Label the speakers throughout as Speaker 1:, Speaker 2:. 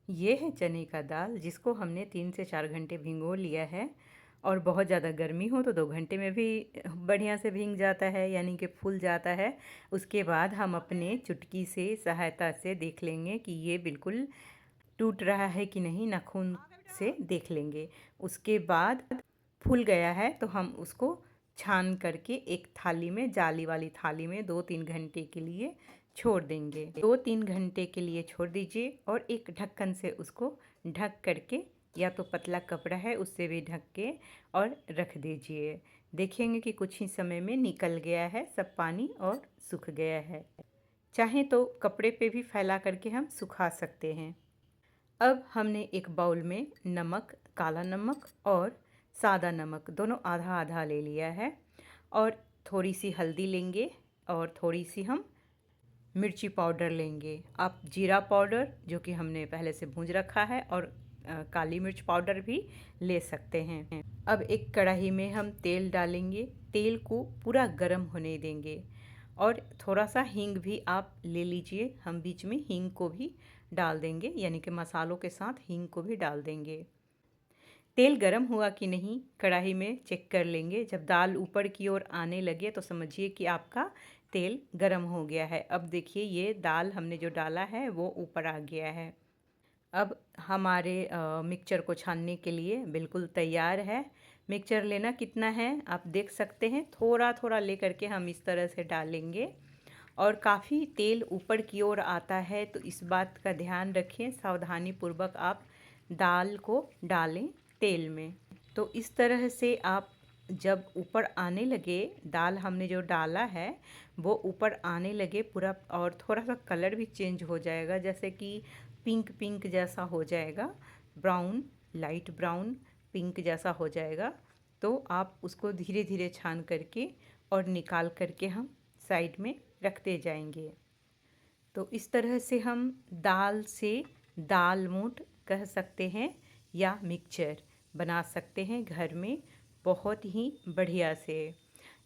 Speaker 1: ये है चने का दाल जिसको हमने 3 से 4 घंटे भिगो लिया है। और बहुत ज़्यादा गर्मी हो तो 2 घंटे में भी बढ़िया से भीग जाता है, यानी कि फूल जाता है। उसके बाद हम अपने चुटकी से सहायता से देख लेंगे कि ये बिल्कुल टूट रहा है कि नहीं, नाखून से देख लेंगे। उसके बाद फूल गया है तो हम उसको छान करके एक थाली में, जाली वाली थाली में 2-3 घंटे के लिए छोड़ देंगे। 2-3 घंटे के लिए छोड़ दीजिए और एक ढक्कन से उसको ढक करके, या तो पतला कपड़ा है उससे भी ढक के और रख दीजिए। देखेंगे कि कुछ ही समय में निकल गया है सब पानी और सूख गया है। चाहें तो कपड़े पे भी फैला करके हम सुखा सकते हैं। अब हमने एक बाउल में नमक, काला नमक और सादा नमक दोनों आधा आधा ले लिया है। और थोड़ी सी हल्दी लेंगे और थोड़ी सी हम मिर्ची पाउडर लेंगे। आप जीरा पाउडर जो कि हमने पहले से भूंज रखा है, और काली मिर्च पाउडर भी ले सकते हैं। अब एक कढ़ाई में हम तेल डालेंगे। तेल को पूरा गर्म होने देंगे और थोड़ा सा हींग भी आप ले लीजिए। हम बीच में हींग को भी डाल देंगे, यानी कि मसालों के साथ हींग को भी डाल देंगे। तेल गरम हुआ कि नहीं कढ़ाई में चेक कर लेंगे। जब दाल ऊपर की ओर आने लगे तो समझिए कि आपका तेल गरम हो गया है। अब देखिए ये दाल हमने जो डाला है वो ऊपर आ गया है। अब हमारे मिक्सचर को छानने के लिए बिल्कुल तैयार है। मिक्सचर लेना कितना है आप देख सकते हैं, थोड़ा थोड़ा लेकर के हम इस तरह से डालेंगे। और काफ़ी तेल ऊपर की ओर आता है तो इस बात का ध्यान रखें, सावधानी पूर्वक आप दाल को डालें तेल में। तो इस तरह से आप जब ऊपर आने लगे, दाल हमने जो डाला है वो ऊपर आने लगे पूरा, और थोड़ा सा कलर भी चेंज हो जाएगा, जैसे कि पिंक पिंक जैसा हो जाएगा, ब्राउन, लाइट ब्राउन पिंक जैसा हो जाएगा। तो आप उसको धीरे धीरे छान करके और निकाल करके हम साइड में रखते जाएंगे। तो इस तरह से हम दाल से दाल मोठ कह सकते हैं या मिक्सचर बना सकते हैं घर में बहुत ही बढ़िया से।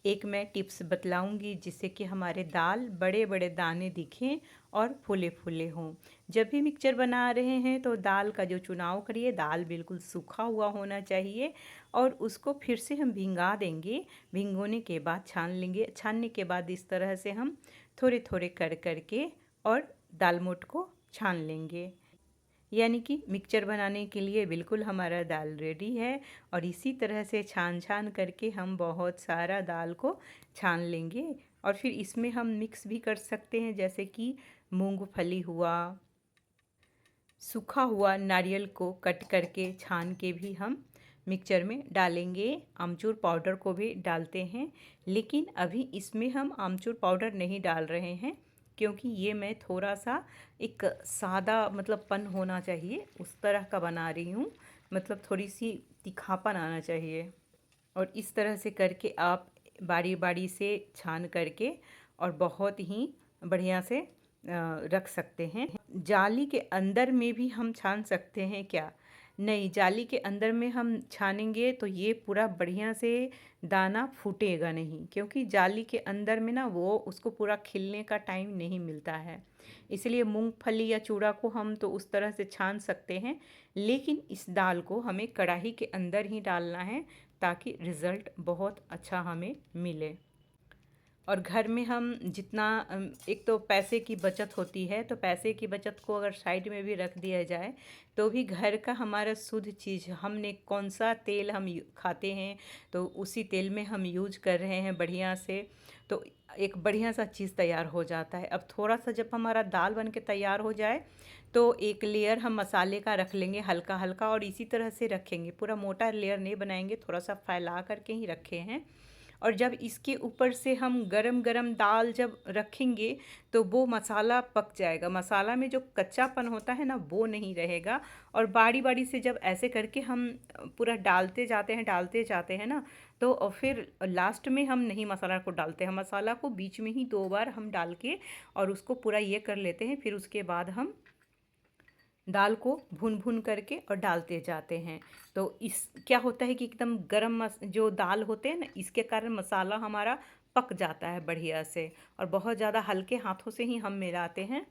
Speaker 1: एक मैं टिप्स बतलाऊंगी जिससे कि हमारे दाल बड़े बड़े दाने दिखें और फूले फूले हों। जब भी मिक्सचर बना रहे हैं तो दाल का जो चुनाव करिए, दाल बिल्कुल सूखा हुआ होना चाहिए और उसको फिर से हम भिंगा देंगे। भिंगोने के बाद छान लेंगे। छानने के बाद इस तरह से हम थोड़े थोड़े कर करके और दाल मोठ को छान लेंगे। यानी कि मिक्सचर बनाने के लिए बिल्कुल हमारा दाल रेडी है। और इसी तरह से छान छान करके हम बहुत सारा दाल को छान लेंगे। और फिर इसमें हम मिक्स भी कर सकते हैं, जैसे कि मूंगफली हुआ, सूखा हुआ नारियल को कट करके छान के भी हम मिक्सचर में डालेंगे। आमचूर पाउडर को भी डालते हैं, लेकिन अभी इसमें हम आमचूर पाउडर नहीं डाल रहे हैं क्योंकि ये मैं थोड़ा सा एक सादा मतलब पन होना चाहिए उस तरह का बना रही हूँ, मतलब थोड़ी सी तीखापन आना चाहिए। और इस तरह से करके आप बारी बारी से छान करके और बहुत ही बढ़िया से रख सकते हैं। जाली के अंदर में भी हम छान सकते हैं क्या? नहीं, जाली के अंदर में हम छानेंगे तो ये पूरा बढ़िया से दाना फूटेगा नहीं, क्योंकि जाली के अंदर में ना वो उसको पूरा खिलने का टाइम नहीं मिलता है। इसलिए मूंगफली या चूड़ा को हम तो उस तरह से छान सकते हैं, लेकिन इस दाल को हमें कढ़ाई के अंदर ही डालना है ताकि रिज़ल्ट बहुत अच्छा हमें मिले। और घर में हम जितना एक तो पैसे की बचत होती है, तो पैसे की बचत को अगर साइड में भी रख दिया जाए तो भी घर का हमारा शुद्ध चीज़, हमने कौन सा तेल हम खाते हैं तो उसी तेल में हम यूज कर रहे हैं बढ़िया से, तो एक बढ़िया सा चीज़ तैयार हो जाता है। अब थोड़ा सा जब हमारा दाल बन के तैयार हो जाए तो एक लेयर हम मसाले का रख लेंगे हल्का हल्का, और इसी तरह से रखेंगे, पूरा मोटा लेयर नहीं बनाएंगे, थोड़ा सा फैला करके ही रखे हैं। और जब इसके ऊपर से हम गरम गरम दाल जब रखेंगे तो वो मसाला पक जाएगा, मसाला में जो कच्चापन होता है ना वो नहीं रहेगा। और बारी बारी से जब ऐसे करके हम पूरा डालते जाते हैं ना, तो और फिर लास्ट में हम नहीं मसाला को डालते हैं, मसाला को बीच में ही 2 बार हम डाल के और उसको पूरा ये कर लेते हैं। फिर उसके बाद हम दाल को भून भून करके और डालते जाते हैं। तो इस क्या होता है कि एकदम जो दाल होते हैं ना, इसके कारण मसाला हमारा पक जाता है बढ़िया से, और बहुत ज़्यादा हल्के हाथों से ही हम मिलाते हैं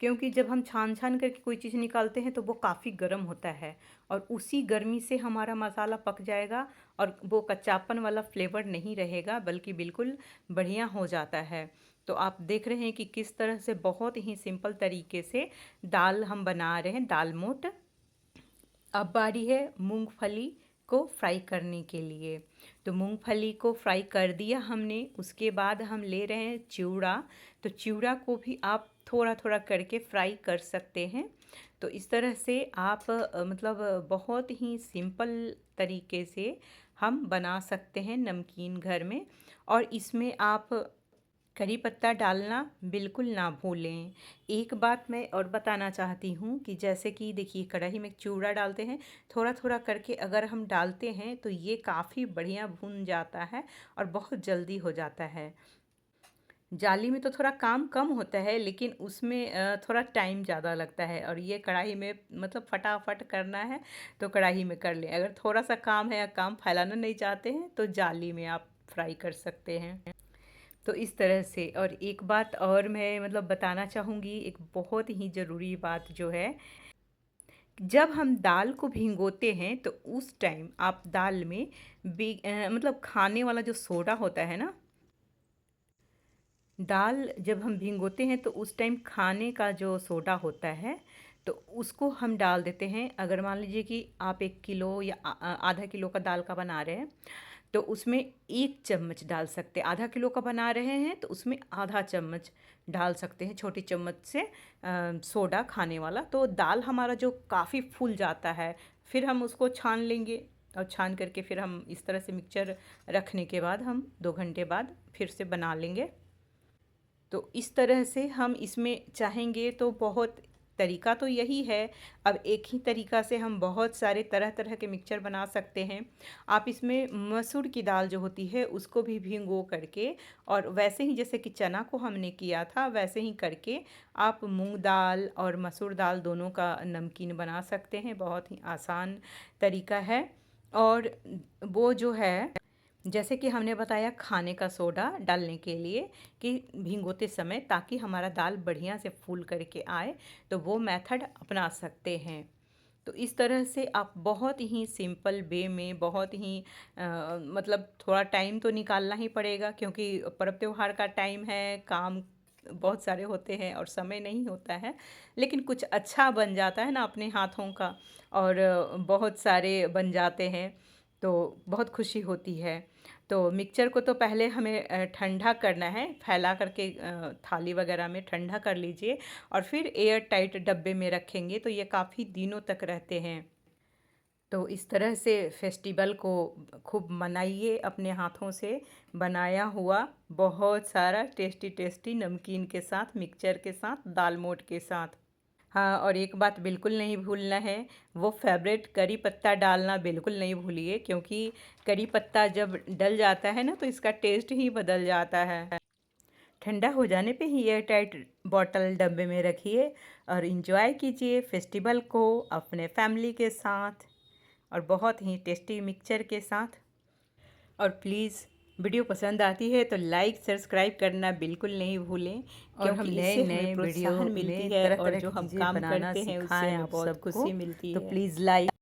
Speaker 1: क्योंकि जब हम छान छान करके कोई चीज़ निकालते हैं तो वो काफ़ी गर्म होता है और उसी गर्मी से हमारा मसाला पक जाएगा और वो कच्चापन वाला फ्लेवर नहीं रहेगा, बल्कि बिल्कुल बढ़िया हो जाता है। तो आप देख रहे हैं कि किस तरह से बहुत ही सिंपल तरीके से दाल हम बना रहे हैं, दाल मोठ। अब बारी है मूंगफली को फ्राई करने के लिए। तो मूंगफली को फ्राई कर दिया हमने, उसके बाद हम ले रहे हैं चिवड़ा। तो चिवड़ा को भी आप थोड़ा थोड़ा करके फ्राई कर सकते हैं। तो इस तरह से आप मतलब बहुत ही सिंपल तरीके से हम बना सकते हैं नमकीन घर में। और इसमें आप करी पत्ता डालना बिल्कुल ना भूलें। एक बात मैं और बताना चाहती हूँ कि जैसे कि देखिए कढ़ाई में चिवड़ा डालते हैं, थोड़ा थोड़ा करके अगर हम डालते हैं तो ये काफ़ी बढ़िया भुन जाता है और बहुत जल्दी हो जाता है। जाली में तो थोड़ा काम कम होता है, लेकिन उसमें थोड़ा टाइम ज़्यादा लगता है, और ये कढ़ाई में मतलब फटाफट करना है तो कढ़ाई में कर लें। अगर थोड़ा सा काम है या काम फैलाना नहीं चाहते हैं तो जाली में आप फ्राई कर सकते हैं। तो इस तरह से। और एक बात और मैं मतलब बताना चाहूँगी, एक बहुत ही ज़रूरी बात जो है, जब हम दाल को भिगोते हैं तो उस टाइम आप दाल में मतलब खाने वाला जो सोडा होता है ना, दाल जब हम भिगोते हैं तो उस टाइम खाने का जो सोडा होता है तो उसको हम डाल देते हैं। अगर मान लीजिए कि आप 1 किलो या आधा किलो का दाल का बना रहे हैं तो उसमें 1 चम्मच डाल सकते हैं। आधा किलो का बना रहे हैं तो उसमें आधा चम्मच डाल सकते हैं, छोटी चम्मच से सोडा खाने वाला। तो दाल हमारा जो काफ़ी फूल जाता है, फिर हम उसको छान लेंगे और छान करके फिर हम इस तरह से मिक्सचर रखने के बाद हम 2 घंटे बाद फिर से बना लेंगे। तो इस तरह से हम इसमें चाहेंगे तो बहुत तरीका तो यही है। अब एक ही तरीका से हम बहुत सारे तरह तरह के मिक्सचर बना सकते हैं। आप इसमें मसूर की दाल जो होती है उसको भी भिगो करके, और वैसे ही जैसे कि चना को हमने किया था वैसे ही करके आप मूंग दाल और मसूर दाल दोनों का नमकीन बना सकते हैं। बहुत ही आसान तरीका है। और वो जो है, जैसे कि हमने बताया खाने का सोडा डालने के लिए कि भिगोते समय, ताकि हमारा दाल बढ़िया से फूल करके आए, तो वो मेथड अपना सकते हैं। तो इस तरह से आप बहुत ही सिंपल वे में, बहुत ही मतलब थोड़ा टाइम तो निकालना ही पड़ेगा, क्योंकि पर्व त्योहार का टाइम है, काम बहुत सारे होते हैं और समय नहीं होता है, लेकिन कुछ अच्छा बन जाता है ना अपने हाथों का, और बहुत सारे बन जाते हैं तो बहुत खुशी होती है। तो मिक्सचर को तो पहले हमें ठंडा करना है, फैला करके थाली वगैरह में ठंडा कर लीजिए, और फिर एयर टाइट डब्बे में रखेंगे तो ये काफ़ी दिनों तक रहते हैं। तो इस तरह से फेस्टिवल को खूब मनाइए अपने हाथों से बनाया हुआ बहुत सारा टेस्टी टेस्टी नमकीन के साथ, मिक्सचर के साथ, दाल मोठ के साथ। हाँ, और एक बात बिल्कुल नहीं भूलना है, वो फेवरेट करी पत्ता डालना बिल्कुल नहीं भूलिए, क्योंकि करी पत्ता जब डल जाता है ना तो इसका टेस्ट ही बदल जाता है। ठंडा हो जाने पे ही एयर टाइट बॉटल डब्बे में रखिए और इन्जॉय कीजिए फेस्टिवल को अपने फैमिली के साथ और बहुत ही टेस्टी मिक्सचर के साथ। और प्लीज़ वीडियो पसंद आती है तो लाइक सब्सक्राइब करना बिल्कुल नहीं भूलें, क्योंकि इससे हमें प्रोत्साहन मिलती है और जो हम काम करते हैं उससे हमें बहुत खुशी मिलती है। तो प्लीज़ लाइक